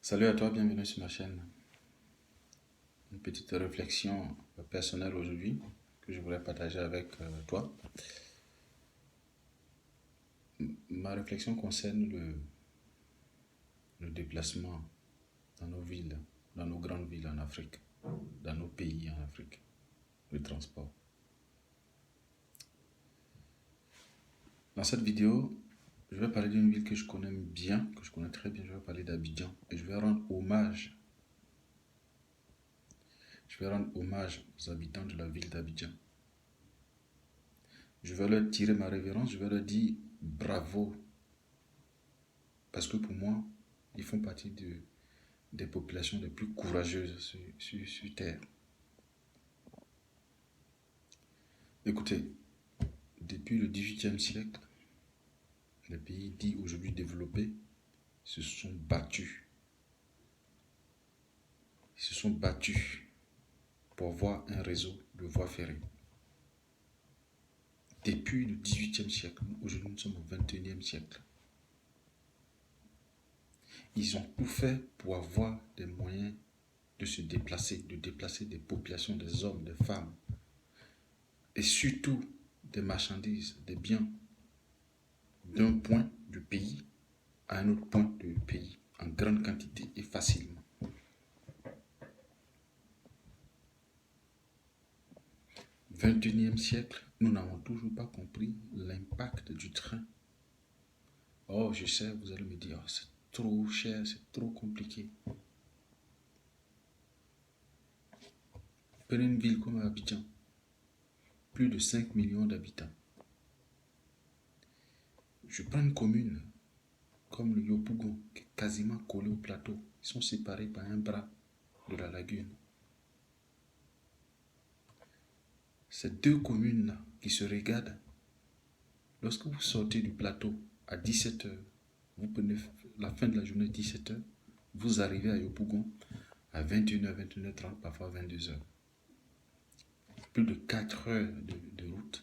Salut à toi, bienvenue sur ma chaîne. Une petite réflexion personnelle aujourd'hui que je voulais partager avec toi. Ma réflexion concerne le déplacement dans nos villes, dans nos grandes villes en Afrique, dans nos pays en Afrique, le transport. Dans cette vidéo, je vais parler d'une ville que je connais bien, que je connais très bien. Je vais parler d'Abidjan et je vais rendre hommage. Je vais rendre hommage aux habitants de la ville d'Abidjan. Je vais leur tirer ma révérence, je vais leur dire bravo. Parce que pour moi, ils font partie des populations les plus courageuses sur Terre. Écoutez, depuis le XVIIIe siècle, les pays dits aujourd'hui développés se sont battus. Ils se sont battus pour avoir un réseau de voies ferrées. Depuis le XVIIIe siècle, aujourd'hui nous sommes au XXIe siècle. Ils ont tout fait pour avoir des moyens de se déplacer, de déplacer des populations, des hommes, des femmes, et surtout des marchandises, des biens, d'un point du pays à un autre point du pays, en grande quantité et facilement. XXIe siècle, nous n'avons toujours pas compris l'impact du train. Oh, je sais, vous allez me dire, oh, c'est trop cher, c'est trop compliqué. Prenez une ville comme Abidjan, plus de 5 millions d'habitants. Je prends une commune comme le Yopougon, qui est quasiment collé au plateau. Ils sont séparés par un bras de la lagune. Ces deux communes-là qui se regardent, lorsque vous sortez du plateau à 17h, vous prenez la fin de la journée 17h, vous arrivez à Yopougon à 21h, 21h30, parfois 22h. Plus de 4 heures de route.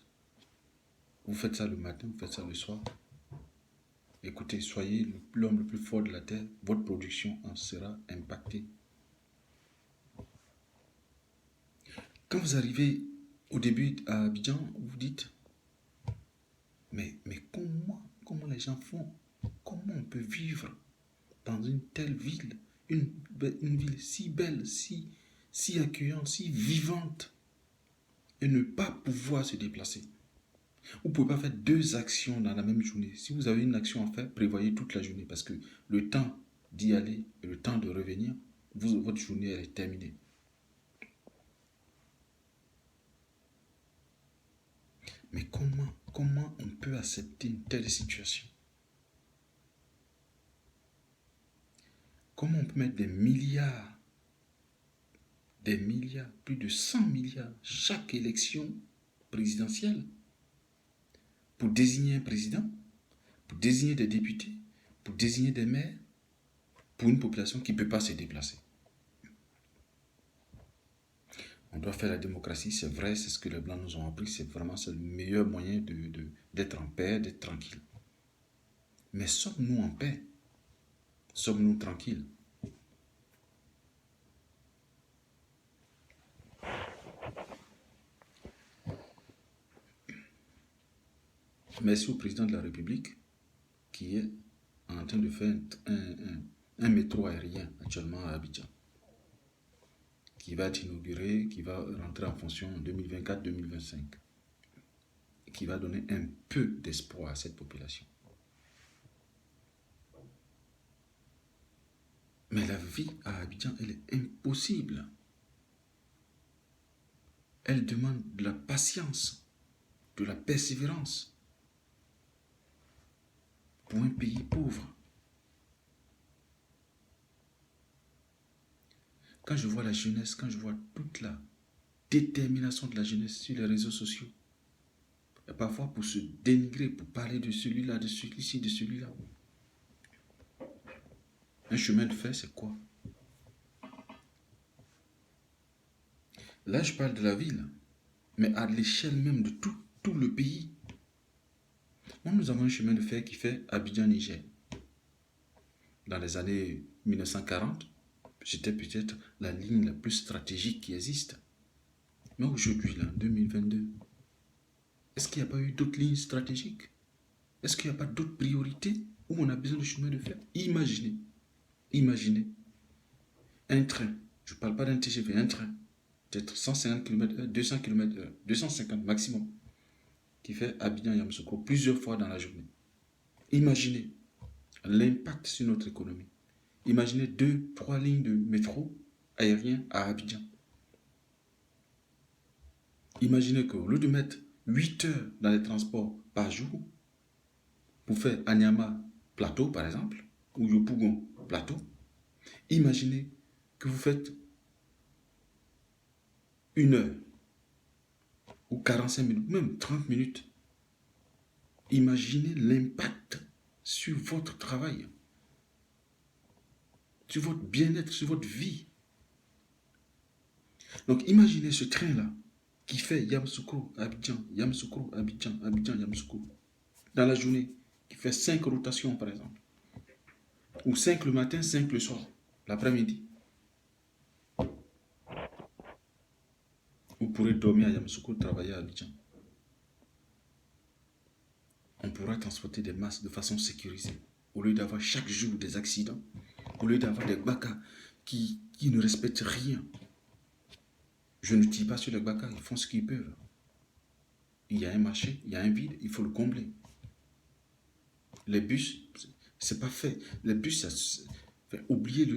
Vous faites ça le matin, vous faites ça le soir. Écoutez, soyez l'homme le plus fort de la terre, votre production en sera impactée. Quand vous arrivez au début à Abidjan, vous dites, mais comment les gens font? Comment on peut vivre dans une telle ville, une ville si belle, si accueillante, si vivante, et ne pas pouvoir se déplacer? Vous ne pouvez pas faire deux actions dans la même journée. Si vous avez une action à faire, prévoyez toute la journée, parce que le temps d'y aller et le temps de revenir, votre journée elle est terminée. Mais comment on peut accepter une telle situation? Comment on peut mettre des milliards, plus de 100 milliards chaque élection présidentielle pour désigner un président, pour désigner des députés, pour désigner des maires, pour une population qui ne peut pas se déplacer? On doit faire la démocratie, c'est vrai, c'est ce que les Blancs nous ont appris, c'est le meilleur moyen d'être en paix, d'être tranquille. Mais sommes-nous en paix? Sommes-nous tranquilles? Merci au président de la République qui est en train de faire un métro aérien actuellement à Abidjan, qui va être inauguré, qui va rentrer en fonction en 2024-2025, qui va donner un peu d'espoir à cette population. Mais la vie à Abidjan, elle est impossible. Elle demande de la patience, de la persévérance pour un pays pauvre. Quand je vois la jeunesse, quand je vois toute la détermination de la jeunesse sur les réseaux sociaux, et parfois pour se dénigrer, pour parler de celui-là, de celui-ci, de celui-là. Un chemin de fer, c'est quoi? Là, je parle de la ville, mais à l'échelle même de tout le pays. Nous avons un chemin de fer qui fait Abidjan-Niger. dans les années 1940, c'était peut-être la ligne la plus stratégique qui existe. Mais aujourd'hui, là, en 2022, est-ce qu'il n'y a pas eu d'autres lignes stratégiques? Est-ce qu'il n'y a pas d'autres priorités où on a besoin de chemin de fer? Imaginez un train, je ne parle pas d'un TGV, un train, peut-être 150 km/h, 200 km/h, 250 maximum, qui fait Abidjan-Yamoussoukro plusieurs fois dans la journée. Imaginez l'impact sur notre économie. Imaginez 2-3 lignes de métro aérien à Abidjan. Imaginez qu'au lieu de mettre 8 heures dans les transports par jour, pour faire Anyama Plateau par exemple, ou Yopougon Plateau, imaginez que vous faites 1 heure ou 45 minutes, même 30 minutes. Imaginez l'impact sur votre travail, sur votre bien-être, sur votre vie. Donc imaginez ce train-là qui fait Yamoussoukro, Abidjan, Yamoussoukro, Abidjan, Abidjan, Yamoussoukro, dans la journée, qui fait 5 rotations par exemple. Ou 5 le matin, 5 le soir, l'après-midi. Vous pourrez dormir à Yamoussoukro, travailler à Abidjan. On pourra transporter des masses de façon sécurisée. Au lieu d'avoir chaque jour des accidents, au lieu d'avoir des bakas qui ne respectent rien. Je ne tire pas sur les bakas, ils font ce qu'ils peuvent. Il y a un marché, il y a un vide, il faut le combler. Les bus, c'est pas fait. Les bus, oubliez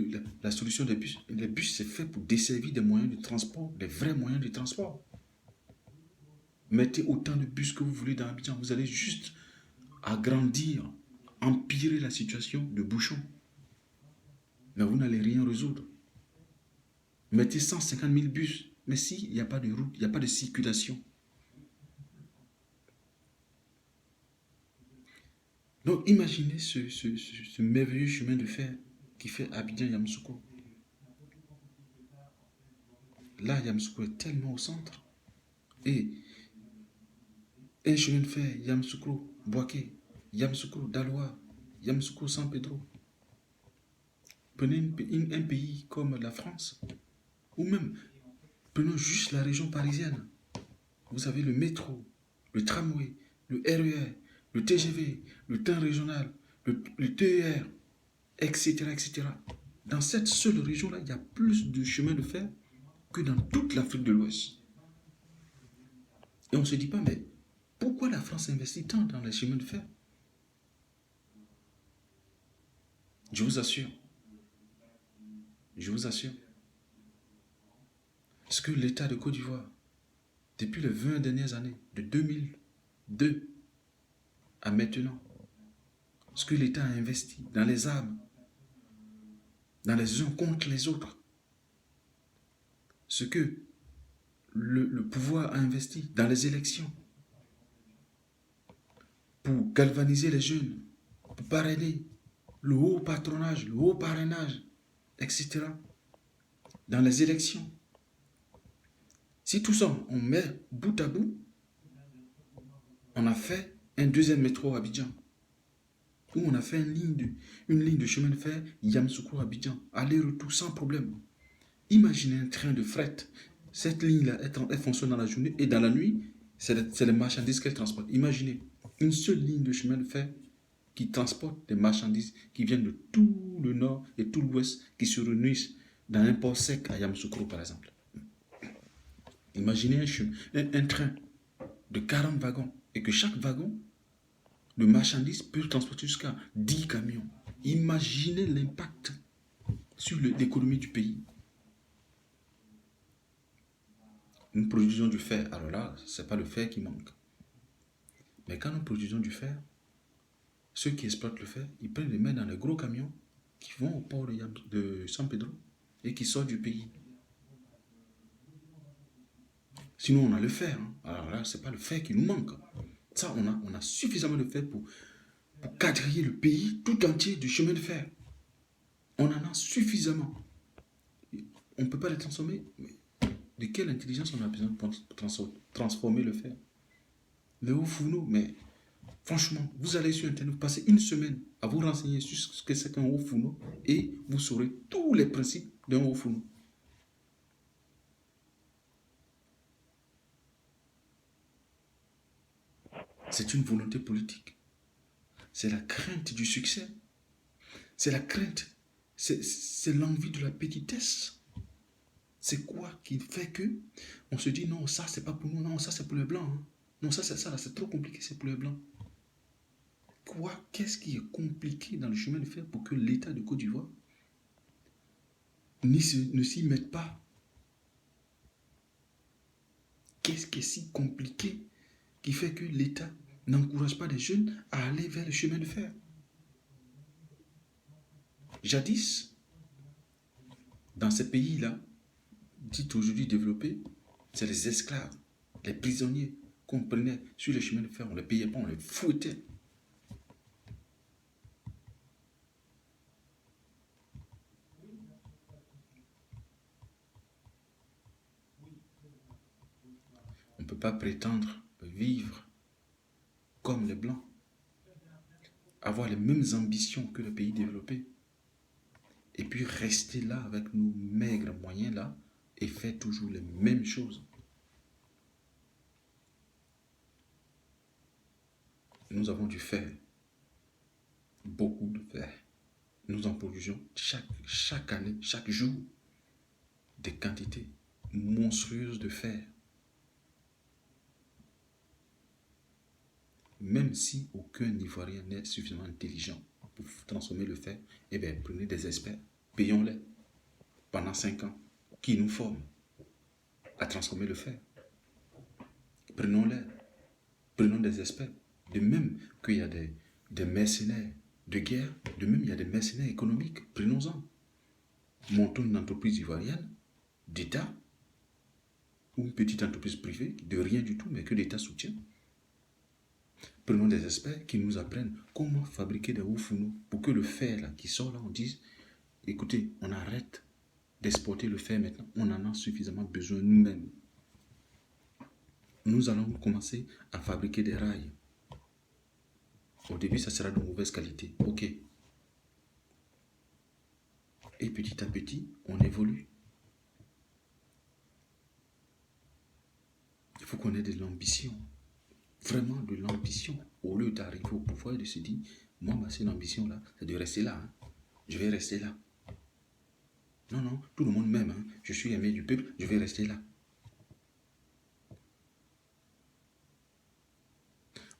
la solution des bus. Les bus, c'est fait pour desservir des moyens de transport, des vrais moyens de transport. Mettez autant de bus que vous voulez dans Abidjan, vous allez juste agrandir, empirer la situation de bouchon. Mais vous n'allez rien résoudre. Mettez 150 000 bus, mais s'il n'y a pas de route, il n'y a pas de circulation. Donc imaginez ce merveilleux chemin de fer qui fait Abidjan-Yamoussoukro. Là, Yamoussoukro est tellement au centre. Et un chemin de fer, Yamoussoukro-Boaké, Yamoussoukro-Daloa, Yamoussoukro-San Pedro. Prenez un pays comme la France, ou même prenons juste la région parisienne. Vous avez le métro, le tramway, le RER, le TGV, le train régional, le TER, etc., etc. Dans cette seule région-là, il y a plus de chemins de fer que dans toute l'Afrique de l'Ouest. Et on ne se dit pas, mais pourquoi la France investit tant dans les chemins de fer? Je vous assure, ce que l'État de Côte d'Ivoire, depuis les 20 dernières années, de 2002 à maintenant, ce que l'État a investi dans les armes, dans les uns contre les autres, ce que le pouvoir a investi dans les élections, pour galvaniser les jeunes, pour parrainer le haut patronage, le haut parrainage, etc. Dans les élections. Si tout ça, on met bout à bout, on a fait un deuxième métro à Abidjan, où on a fait une ligne de chemin de fer Yamoussoukro-Abidjan, aller-retour sans problème. Imaginez un train de fret. Cette ligne-là, elle fonctionne dans la journée et dans la nuit, c'est les marchandises qu'elle transporte. Imaginez une seule ligne de chemin de fer qui transporte des marchandises qui viennent de tout le nord et tout l'ouest, qui se réunissent dans un port sec à Yamoussoukro, par exemple. Imaginez un train de 40 wagons et que chaque wagon de marchandises peut transporter jusqu'à 10 camions. Imaginez l'impact sur l'économie du pays. Nous produisons du fer. Alors là, ce n'est pas le fer qui manque. Mais quand nous produisons du fer, ceux qui exploitent le fer, ils prennent les mains dans les gros camions qui vont au port de San Pedro et qui sortent du pays. Sinon, on a le fer. Alors là, ce n'est pas le fer qui nous manque. Ça, on a suffisamment de fer pour quadriller le pays tout entier du chemin de fer. On en a suffisamment. On ne peut pas les transformer. Mais de quelle intelligence on a besoin pour transformer le fer? Les hauts fourneaux, mais Franchement, vous allez sur Internet, vous passez une semaine à vous renseigner sur ce que c'est qu'un haut fourneau et vous saurez tous les principes d'un haut fourneau. C'est une volonté politique. C'est la crainte du succès. C'est la crainte. C'est l'envie de la petitesse. C'est quoi qui fait que on se dit non, ça c'est pas pour nous, non, ça c'est pour les blancs. Hein. Non, ça c'est trop compliqué, c'est pour les blancs. Quoi? Qu'est-ce qui est compliqué dans le chemin de fer pour que l'État de Côte d'Ivoire ne s'y mette pas? Qu'est-ce qui est si compliqué qui fait que l'État n'encourage pas les jeunes à aller vers le chemin de fer? Jadis, dans ces pays-là, dits aujourd'hui développés, c'est les esclaves, les prisonniers qu'on prenait sur le chemin de fer, on ne les payait pas, on les fouettait. On ne peut pas prétendre vivre comme les Blancs, avoir les mêmes ambitions que les pays développés, et puis rester là avec nos maigres moyens là, et faire toujours les mêmes choses. Nous avons du fer, beaucoup de fer. Nous en produisons chaque année, chaque jour, des quantités monstrueuses de fer. Même si aucun Ivoirien n'est suffisamment intelligent pour transformer le fer, eh bien, prenez des experts, payons-les pendant 5 ans, qui nous forment à transformer le fer. Prenons-les, prenons des experts. De même qu'il y a des mercenaires de guerre, de même il y a des mercenaires économiques, prenons-en. Montons une entreprise ivoirienne, d'État, ou une petite entreprise privée, de rien du tout, mais que l'État soutient. Prenons des experts qui nous apprennent comment fabriquer des hauts fourneaux pour que le fer là, qui sort là, on dise, écoutez, on arrête d'exporter le fer maintenant, on en a suffisamment besoin nous-mêmes. Nous allons commencer à fabriquer des rails. Au début, ça sera de mauvaise qualité, ok. Et petit à petit, on évolue. Il faut qu'on ait de l'ambition. Vraiment de l'ambition. Au lieu d'arriver au pouvoir et de se dire, moi, ma seule ambition là, c'est de rester là. Hein. Je vais rester là. Non, non, tout le monde m'aime. Hein. Je suis aimé du peuple, je vais rester là.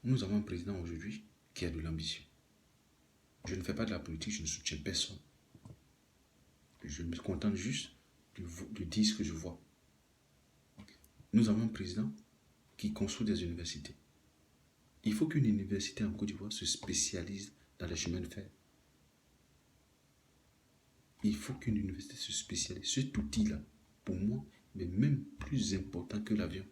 Nous avons un président aujourd'hui qui a de l'ambition. Je ne fais pas de la politique, je ne soutiens personne. Je me contente juste de dire ce que je vois. Nous avons un président qui construit des universités. Il faut qu'une université en Côte d'Ivoire se spécialise dans les chemins de fer. Il faut qu'une université se spécialise. Cet outil-là, pour moi, est même plus important que l'avion.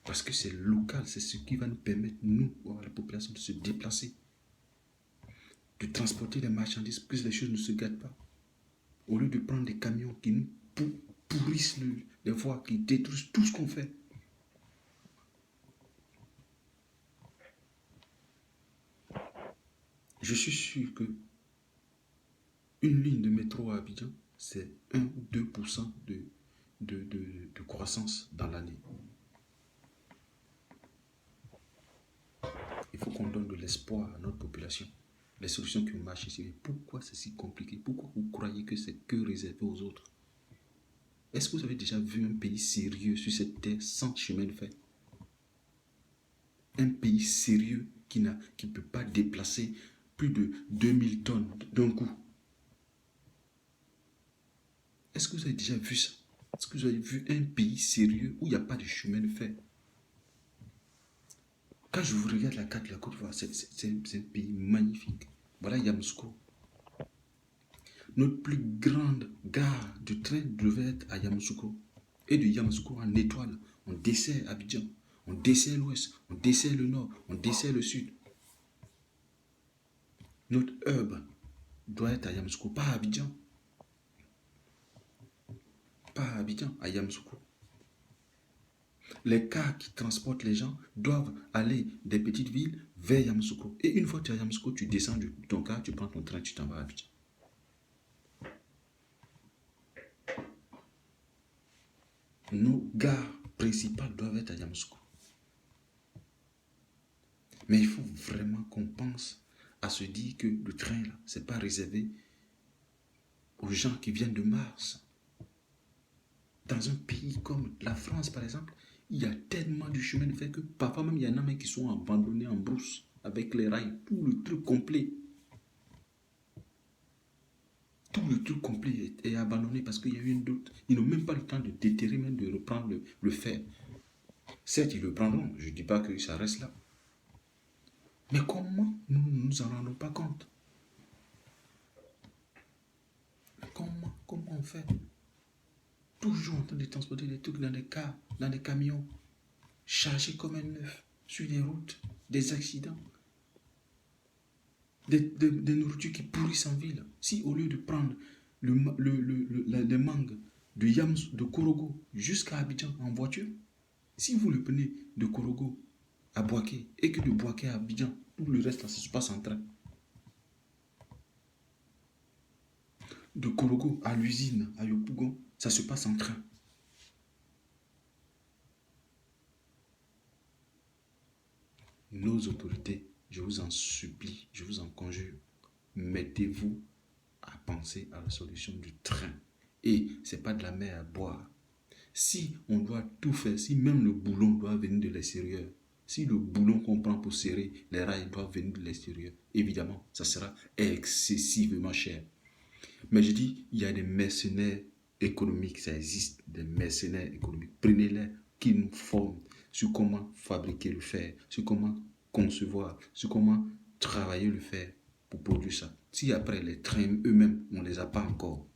Parce que c'est local, c'est ce qui va nous permettre, nous, à la population, de se déplacer, de transporter les marchandises, pour que les choses ne se gâtent pas. Au lieu de prendre des camions qui nous pourrissent les voies, qui détruisent tout ce qu'on fait. Je suis sûr que une ligne de métro à Abidjan, c'est 1 ou 2% de croissance dans l'année. Il faut qu'on donne de l'espoir à notre population. Les solutions qui ont marché ici, pourquoi c'est si compliqué? Pourquoi vous croyez que c'est que réservé aux autres? Est-ce que vous avez déjà vu un pays sérieux sur cette terre sans chemin de fer? Un pays sérieux qui ne peut pas déplacer plus de 2000 tonnes d'un coup. Est-ce que vous avez déjà vu ça? Est-ce que vous avez vu un pays sérieux où il n'y a pas de chemin de fer? Quand je vous regarde la carte de la Côte d'Ivoire, c'est un pays magnifique. Voilà Yamoussoukro. Notre plus grande gare de train devait être à Yamoussoukro. Et de Yamoussoukro en étoile, on dessert Abidjan, on dessert l'ouest, on dessert le nord, on dessert le sud. Notre hub doit être à Yamoussoukro, pas à Abidjan. Pas à Abidjan, à Yamoussoukro. Les cars qui transportent les gens doivent aller des petites villes vers Yamoussoukro. Et une fois que tu es à Yamoussoukro, tu descends de ton car, tu prends ton train, tu t'en vas à Abidjan. Nos gares principales doivent être à Yamoussoukro. Mais il faut vraiment qu'on pense à se dire que le train, là, ce n'est pas réservé aux gens qui viennent de Mars. Dans un pays comme la France, par exemple, il y a tellement de chemin de fer que parfois même il y en a même qui sont abandonnés en brousse avec les rails, tout le truc complet. Tout le truc complet est abandonné parce qu'il y a eu une doute. Ils n'ont même pas le temps de déterrer, même de reprendre le fer. Certes, ils le prendront, je ne dis pas que ça reste là. Mais comment nous ne nous en rendons pas compte? Comment on fait? Toujours en train de transporter des trucs dans des cars, dans des camions, chargés comme un œuf, sur les routes, des accidents, des nourritures qui pourrissent en ville. Si au lieu de prendre les mangues de Yams, de Korogo jusqu'à Abidjan en voiture, si vous le prenez de Korogo à Boaké et que de Boaké à Abidjan, tout le reste, ça se passe en train. De Korogo à l'usine, à Yopougon, ça se passe en train. Nos autorités, je vous en supplie, je vous en conjure, mettez-vous à penser à la solution du train. Et ce n'est pas de la mer à boire. Si on doit tout faire, si même le boulon doit venir de l'extérieur, si le boulon qu'on prend pour serrer les rails doit venir de l'extérieur, évidemment, ça sera excessivement cher. Mais je dis, il y a des mercenaires économiques, ça existe, des mercenaires économiques. Prenez-les, qui nous forment sur comment fabriquer le fer, sur comment concevoir, sur comment travailler le fer pour produire ça. Si après les trains eux-mêmes, on ne les a pas encore,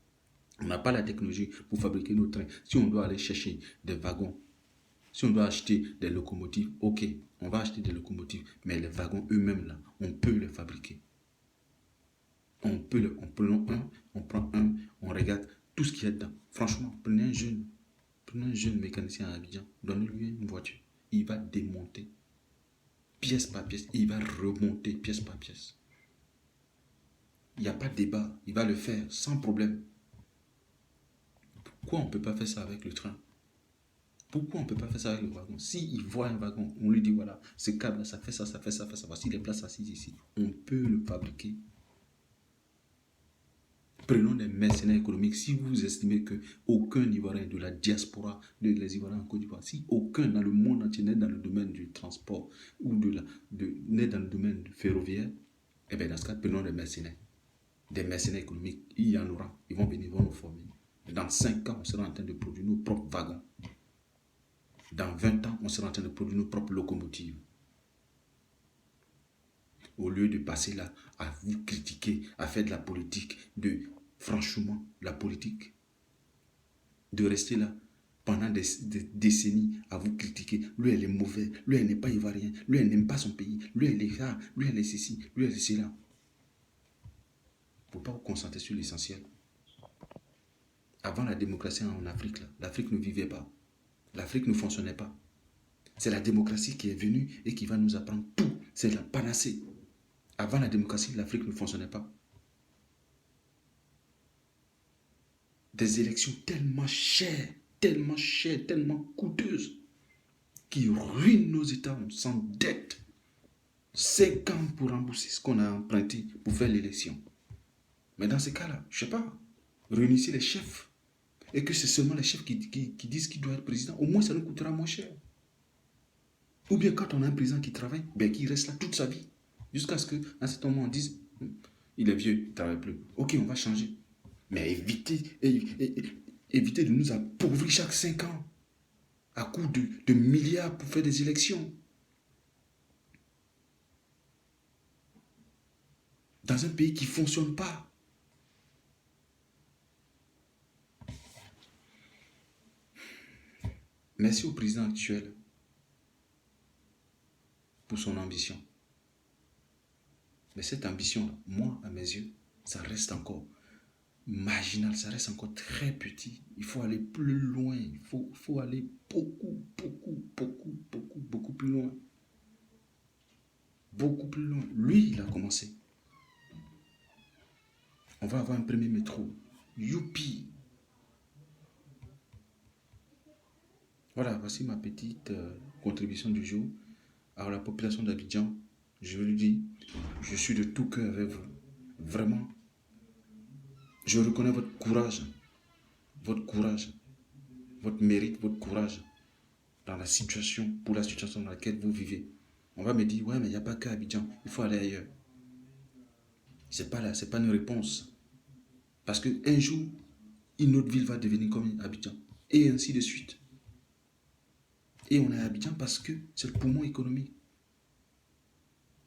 on n'a pas la technologie pour fabriquer nos trains, si on doit aller chercher des wagons, si on doit acheter des locomotives, ok, on va acheter des locomotives, mais les wagons eux-mêmes, là, on peut les fabriquer. On prend un, on regarde tout ce qu'il y a dedans. Franchement, prenez un jeune mécanicien à Abidjan, donnez-lui une voiture. Il va démonter pièce par pièce et il va remonter pièce par pièce. Il n'y a pas de débat, il va le faire sans problème. Pourquoi on ne peut pas faire ça avec le train? Pourquoi on ne peut pas faire ça avec le wagon? S'il voit un wagon, on lui dit voilà, ce câble, ça fait ça, ça fait ça, ça fait ça. Voici les places assises ici. On peut le fabriquer. Prenons des mercenaires économiques. Si vous estimez qu'aucun Ivoirien de la diaspora, des Ivoiriens en Côte d'Ivoire, si aucun dans le monde entier n'est dans le domaine du transport ou n'est dans le domaine ferroviaire, eh bien dans ce cas, prenons des mercenaires. Des mercenaires économiques, il y en aura. Ils vont venir, ils vont nous former. Dans 5 ans, on sera en train de produire nos propres wagons. Dans 20 ans, on sera en train de produire nos propres locomotives. Au lieu de passer là à vous critiquer, à faire de la politique, franchement, la politique, de rester là pendant des décennies à vous critiquer. Lui, elle est mauvaise. Lui, elle n'est pas ivoirien. Lui, elle n'aime pas son pays. Lui, elle est là. Lui, elle est ceci. Lui, elle est cela. Il ne faut pas vous concentrer sur l'essentiel. Avant la démocratie en Afrique, l'Afrique ne vivait pas. L'Afrique ne fonctionnait pas. C'est la démocratie qui est venue et qui va nous apprendre tout. C'est la panacée. Avant la démocratie, l'Afrique ne fonctionnait pas. Des élections tellement chères, tellement coûteuses, qui ruinent nos États. On s'endette 5 ans pour rembourser ce qu'on a emprunté pour faire l'élection. Mais dans ces cas-là, je ne sais pas, réunissez les chefs et que c'est seulement les chefs qui disent qui doit être président. Au moins, ça nous coûtera moins cher. Ou bien quand on a un président qui travaille, ben, qui reste là toute sa vie. Jusqu'à ce qu'à un certain moment, on dise, il est vieux, il ne travaille plus. Ok, on va changer. Mais évitez de nous appauvrir chaque 5 ans à coup de milliards pour faire des élections. Dans un pays qui ne fonctionne pas. Merci au président actuel pour son ambition. Mais cette ambition-là, moi, à mes yeux, ça reste encore marginal, ça reste encore très petit. Il faut aller plus loin. Il faut aller beaucoup plus loin. Beaucoup plus loin. Lui, il a commencé. On va avoir un premier métro. Youpi! Voilà, voici ma petite contribution du jour. À la population d'Abidjan, je lui dis, je suis de tout cœur avec vous. Vraiment. Je reconnais votre courage, votre mérite, votre courage dans la situation, pour la situation dans laquelle vous vivez. On va me dire, ouais, mais il n'y a pas qu'à Abidjan, il faut aller ailleurs. C'est pas là, c'est pas une réponse. Parce qu'un jour, une autre ville va devenir comme Abidjan. Et ainsi de suite. Et on est à Abidjan parce que c'est le poumon économique.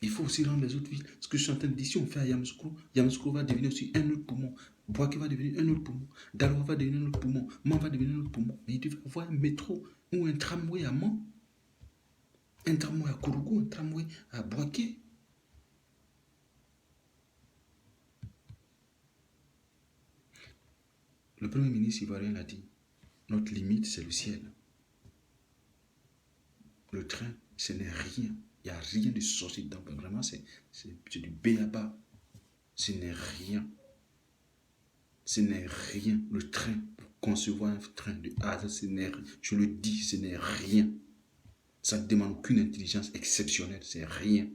Il faut aussi rendre les autres villes. Ce que je suis en train de dire, si on fait à Yamoussoukro, Yamoussoukro va devenir aussi un autre poumon. Bouaké va devenir un autre poumon. Daloa va devenir un autre poumon. Man va devenir un autre poumon. Mais il devait y avoir un métro ou un tramway à Man, un tramway à Kourougou, un tramway à Bouaké. Le Premier ministre ivoirien l'a dit. Notre limite, c'est le ciel. Le train, ce n'est rien. Il n'y a rien de sorcier dedans. Vraiment, c'est du béaba. Ce n'est rien. Ce n'est rien. Le train, pour concevoir un train de A à Z, ce n'est rien. Je le dis, ce n'est rien. Ça ne demande aucune intelligence exceptionnelle. C'est rien.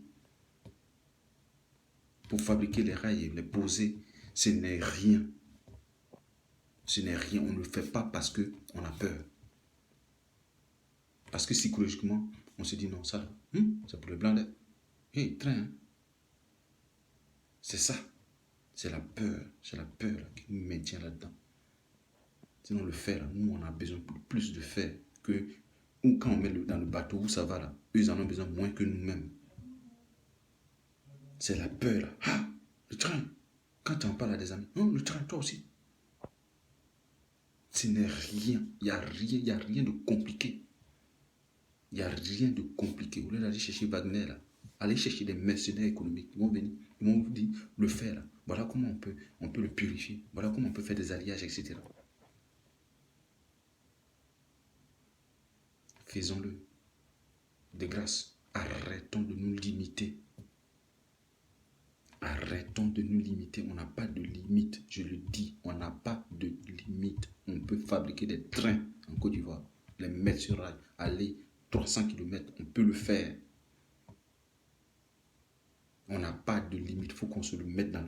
Pour fabriquer les rails et les poser, ce n'est rien. Ce n'est rien. On ne le fait pas parce qu'on a peur. Parce que psychologiquement, on se dit non, ça, c'est pour le blanc d'être. Hey, train, hein? C'est ça. C'est la peur là, qui nous maintient là-dedans. Sinon, le fer, là, nous, on a besoin de plus de fer que ou quand on met dans le bateau où ça va là. Eux, ils en ont besoin moins que nous-mêmes. C'est la peur là. Ah, le train. Quand tu en parles à des amis, le train, toi aussi. Ce n'est rien. Il n'y a rien de compliqué. Il n'y a rien de compliqué. Au lieu d'aller chercher Wagner là, allez chercher des mercenaires économiques. Ils vont venir, ils vont vous dire, le fer là, voilà comment on peut le purifier. Voilà comment on peut faire des alliages, etc. Faisons-le. De grâce, arrêtons de nous limiter. Arrêtons de nous limiter. On n'a pas de limite. Je le dis, on n'a pas de limite. On peut fabriquer des trains en Côte d'Ivoire, les mettre sur rail, aller 300 km, on peut le faire. On n'a pas de limite. Il faut qu'on se le mette dans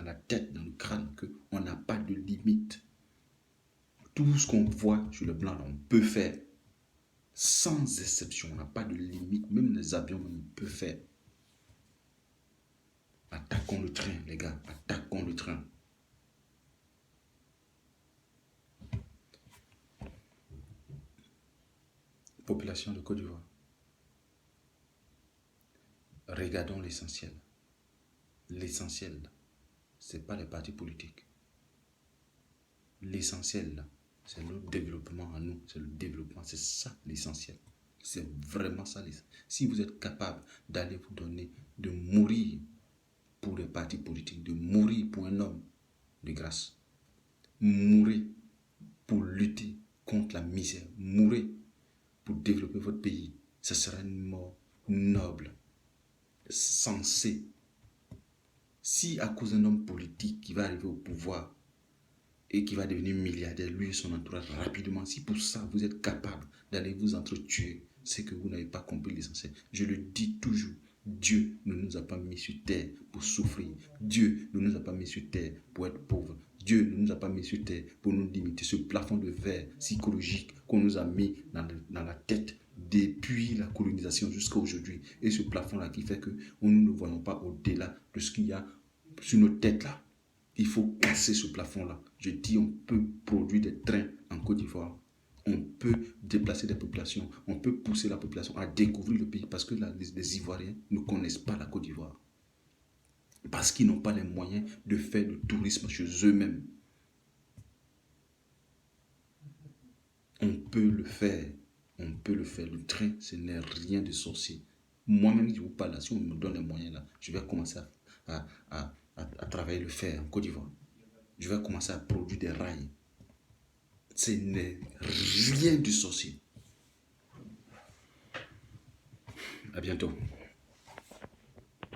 la tête, dans le crâne, qu'on n'a pas de limite. Tout ce qu'on voit sur le blanc, on peut faire. Sans exception, on n'a pas de limite. Même les avions, on peut faire. Attaquons le train, les gars. Attaquons le train. Population de Côte d'Ivoire. Regardons l'essentiel. L'essentiel, ce n'est pas les partis politiques. L'essentiel, c'est le développement à nous. C'est le développement. C'est ça l'essentiel. C'est vraiment ça l'essentiel. Si vous êtes capable d'aller vous donner, de mourir pour les partis politiques, de mourir pour un homme de grâce, mourir pour lutter contre la misère, mourir pour développer votre pays, ce sera une mort noble, sensée. Si à cause d'un homme politique qui va arriver au pouvoir et qui va devenir milliardaire, lui et son entourage rapidement, si pour ça vous êtes capable d'aller vous entretuer, c'est que vous n'avez pas compris l'essentiel. Je le dis toujours, Dieu ne nous a pas mis sur terre pour souffrir. Dieu ne nous a pas mis sur terre pour être pauvres. Dieu ne nous a pas mis sur terre pour nous limiter. Ce plafond de verre psychologique qu'on nous a mis dans la tête depuis la colonisation jusqu'à aujourd'hui. Et ce plafond-là qui fait que nous ne voyons pas au-delà de ce qu'il y a sur nos têtes là. Il faut casser ce plafond-là. Je dis, on peut produire des trains en Côte d'Ivoire. On peut déplacer des populations. On peut pousser la population à découvrir le pays parce que les Ivoiriens ne connaissent pas la Côte d'Ivoire. Parce qu'ils n'ont pas les moyens de faire du tourisme chez eux-mêmes. On peut le faire. On peut le faire. Le train, ce n'est rien de sorcier. Moi-même, je vous parle là, si on me donne les moyens là, je vais commencer à travailler le fer en Côte d'Ivoire. je vais commencer à produire des rails. Ce n'est rien du sorcier. À bientôt.